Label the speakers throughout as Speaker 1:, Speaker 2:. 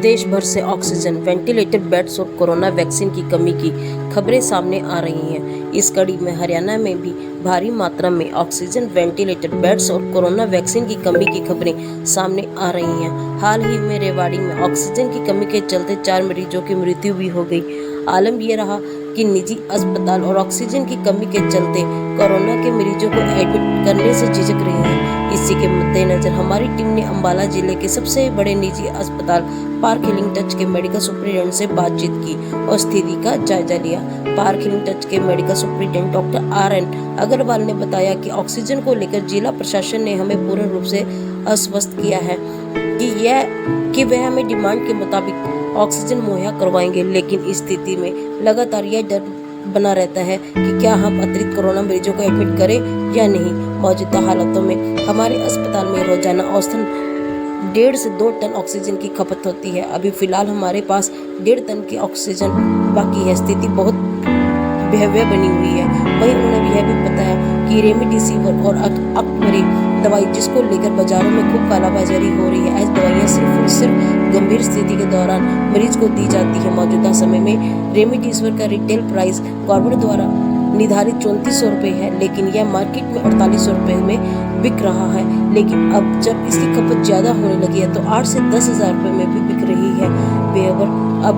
Speaker 1: देश भर से ऑक्सीजन, वेंटिलेटर बेड्स और कोरोना वैक्सीन की कमी की खबरें सामने आ रही हैं। इस कड़ी में हरियाणा में भी भारी मात्रा में ऑक्सीजन, वेंटिलेटर बेड्स और कोरोना वैक्सीन की कमी की खबरें सामने आ रही हैं। हाल ही में रेवाड़ी में ऑक्सीजन की कमी के चलते 4 मरीजों की मृत्यु भी हो गई। आलम यह रहा कि निजी अस्पताल और ऑक्सीजन की कमी के चलते कोरोना के मरीजों को एडमिट करने से झिझक रहे हैं। इसी के मद्देनजर हमारी टीम ने अंबाला जिले के सबसे बड़े निजी अस्पताल पार्क हीलिंग टच के मेडिकल सुपरिटेंडेंट से बातचीत की और स्थिति का जायजा लिया। पार्क हीलिंग टच के medical superintendent doctor RN Agarwal ने बताया कि ऑक्सीजन को लेकर जिला प्रशासन ने हमें पूर्ण रूप से आश्वस्त किया है कि वह हमें डिमांड के मुताबिक ऑक्सीजन मुहैया करवाएंगे, लेकिन इस स्थिति में लगातार यह डर बना रहता है कि क्या हम अतिरिक्त कोरोना मरीजों को एडमिट करें या नहीं। मौजूदा हालातों में हमारे अस्पताल में रोजाना औसतन 1.5 से 2 टन ऑक्सीजन की खपत होती है। अभी फिलहाल हमारे पास 1.5 टन की ऑक्सीजन बाकी है। स्थिति बहुत भयावह बनी हुई है। वहीं उन्होंने यह भी बताया कि रेमडेसिविर और अकबरी दवाई जिसको लेकर बाजारों में खूब कालाबाजारी हो रही है। ऐसी दवाइयाँ सिर्फ गंभीर स्थिति के दौरान मरीज को दी जाती है। मौजूदा समय में रेमडेसिविर का रिटेल प्राइस गवर्नमेंट द्वारा निर्धारित 3400 रुपये है, लेकिन यह मार्केट में 4800 रुपये में बिक रहा है। लेकिन अब जब इसकी खपत ज़्यादा होने लगी है तो 8 से 10 हज़ार रुपये में भी बिक रही है। वे अगर अब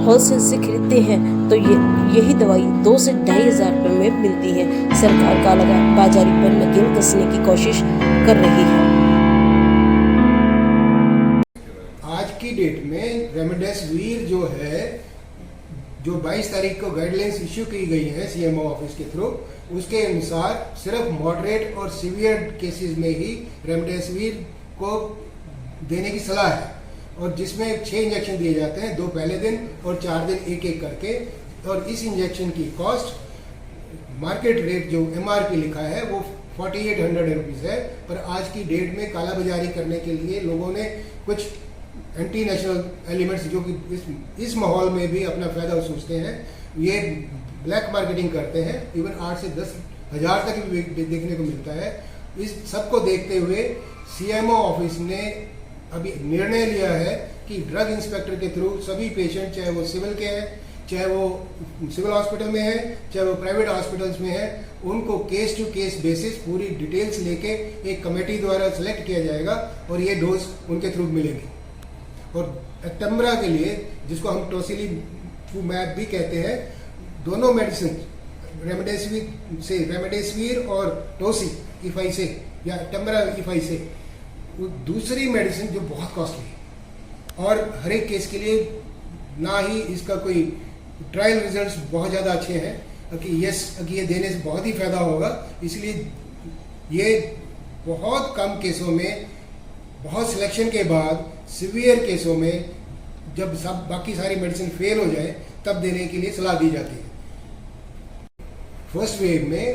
Speaker 1: होलसेल से खरीदते हैं तो यही दवाई 2 से 2,500 रुपये में मिलती है। सरकार काला बाजारी पर नकेल कसने की कोशिश कर रही है।
Speaker 2: आज की डेट में रेमडेसिविर जो है, जो 22 तारीख को गाइडलाइंस इश्यू की गई है CMO ऑफिस के थ्रू, उसके अनुसार सिर्फ मॉडरेट और सीवियर केसेस में ही रेमडेसिविर को देने की सलाह है, और जिसमें 6 इंजेक्शन दिए जाते हैं, 2 पहले दिन और 4 दिन एक एक करके। और इस इंजेक्शन की कॉस्ट मार्केट रेट जो MRP लिखा है वो 4800 रुपीज़ है। पर आज की डेट में कालाबाजारी करने के लिए लोगों ने कुछ एंटी नेशनल एलिमेंट्स जो कि इस माहौल में भी अपना फायदा सोचते हैं, ये ब्लैक मार्केटिंग करते हैं। इवन 8 से 10 हज़ार तक भी देखने को मिलता है। इस सबको देखते हुए CMO ऑफिस ने अभी निर्णय लिया है कि ड्रग इंस्पेक्टर के थ्रू सभी पेशेंट, चाहे वो सिविल के हैं, चाहे वो सिविल हॉस्पिटल में है, चाहे वो प्राइवेट हॉस्पिटल्स में है, उनको केस टू केस बेसिस पूरी डिटेल्स लेके एक कमेटी द्वारा सेलेक्ट किया जाएगा और ये डोज उनके थ्रू मिलेगी। और एक्टम्बरा के लिए, जिसको हम टोसिलीमैब भी कहते हैं, दोनों मेडिसिन रेमडेसिविर और टोसी इफाई से या एक्टम्बरा इफाई से, वो दूसरी मेडिसिन जो बहुत कॉस्टली है और हर एक केस के लिए ना ही इसका कोई ट्रायल रिजल्ट्स बहुत ज़्यादा अच्छे हैं कि ये देने से बहुत ही फायदा होगा। इसलिए ये बहुत कम केसों में, बहुत सिलेक्शन के बाद, सीवियर केसों में जब सब बाकी सारी मेडिसिन फेल हो जाए तब देने के लिए सलाह दी जाती है। फर्स्ट वेव में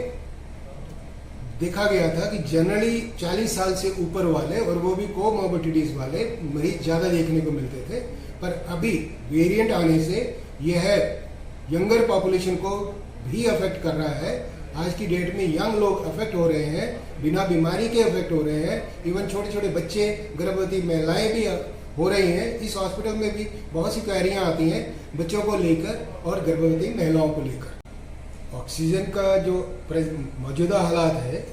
Speaker 2: देखा गया था कि जनरली 40 साल से ऊपर वाले और वो भी कोमोर्बिडिटीज वाले मरीज ज़्यादा देखने को मिलते थे। पर अभी वेरिएंट आने से यह यंगर पॉपुलेशन को भी अफेक्ट कर रहा है। आज की डेट में यंग लोग अफेक्ट हो रहे हैं, बिना बीमारी के अफेक्ट हो रहे हैं। इवन छोटे छोटे बच्चे, गर्भवती महिलाएं भी हो रही हैं। इस हॉस्पिटल में भी बहुत सी क्वेरियाँ आती हैं बच्चों को लेकर और गर्भवती महिलाओं को लेकर। ऑक्सीजन का जो मौजूदा हालात है,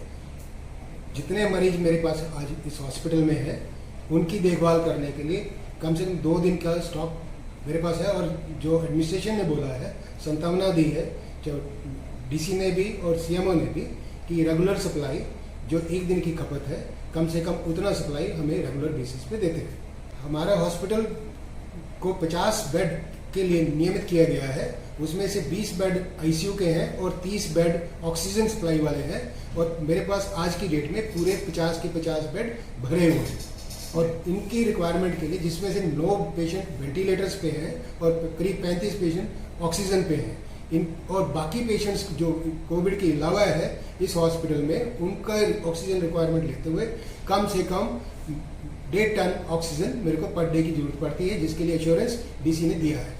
Speaker 2: जितने मरीज मेरे पास आज इस हॉस्पिटल में है, उनकी देखभाल करने के लिए कम से कम 2 दिन का स्टॉक मेरे पास है। और जो एडमिनिस्ट्रेशन ने बोला है, संभावना दी है DC ने भी और CMO ने भी, कि रेगुलर सप्लाई जो 1 दिन की खपत है, कम से कम उतना सप्लाई हमें रेगुलर बेसिस पे देते हैं। हमारा हॉस्पिटल को 50 बेड के लिए नियमित किया गया है। उसमें से 20 बेड ICU के हैं और 30 बेड ऑक्सीजन सप्लाई वाले हैं। और मेरे पास आज की डेट में पूरे 50 के 50 बेड भरे हुए हैं। और इनकी रिक्वायरमेंट के लिए, जिसमें से 9 पेशेंट वेंटिलेटर्स पे हैं और करीब 35 पेशेंट ऑक्सीजन पे हैं, और बाकी पेशेंट्स जो कोविड के अलावा है इस हॉस्पिटल में, उनका ऑक्सीजन रिक्वायरमेंट लेते हुए कम से कम 1.5 टन ऑक्सीजन मेरे को पर डे की जरूरत पड़ती है, जिसके लिए एश्योरेंस DC ने दिया है।